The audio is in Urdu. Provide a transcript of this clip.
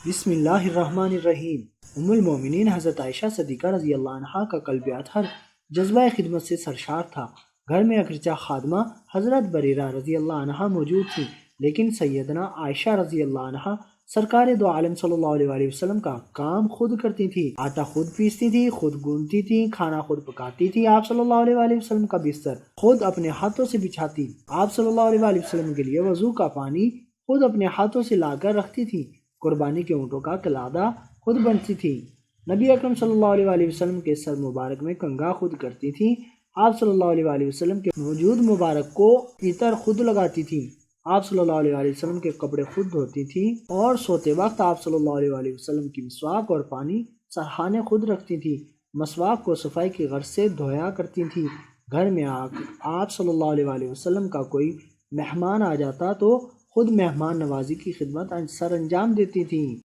بسم اللہ الرحمن الرحیم۔ ام المومنین حضرت عائشہ صدیقہ رضی اللہ عنہا کا قلب اطہر جذبہ خدمت سے سرشار تھا۔ گھر میں اگرچہ خادمہ حضرت بریرہ رضی اللہ عنہا موجود تھی، لیکن سیدنا عائشہ رضی اللہ عنہا سرکار دو عالم صلی اللہ علیہ وآلہ وسلم کا کام خود کرتی تھی۔ آٹا خود پیستی تھی، خود گوندتی تھی، کھانا خود پکاتی تھی، آپ صلی اللہ علیہ وآلہ وسلم کا بستر خود اپنے ہاتھوں سے بچھاتی، آپ صلی اللہ علیہ وآلہ وسلم کے لیے وضو کا پانی خود اپنے ہاتھوں سے لا کر رکھتی تھی، قربانی کے اونٹوں کا قلادہ خود بنتی تھی، نبی اکرم صلی اللہ علیہ وآلہ وسلم کے سر مبارک میں کنگھا خود کرتی تھی، آپ صلی اللہ علیہ وآلہ وسلم کے وجود مبارک کو عطر خود لگاتی تھی، آپ صلی اللہ علیہ وآلہ وسلم کے کپڑے خود دھوتی تھی، اور سوتے وقت آپ صلی اللہ علیہ وآلہ وسلم کی مسواک اور پانی سرخانے خود رکھتی تھی، مسواک کو صفائی کی غرض سے دھویا کرتی تھی۔ گھر میں آپ صلی اللہ علیہ وآلہ وسلم کا کوئی مہمان آ جاتا تو خود مہمان نوازی کی خدمت سر انجام دیتی تھیں۔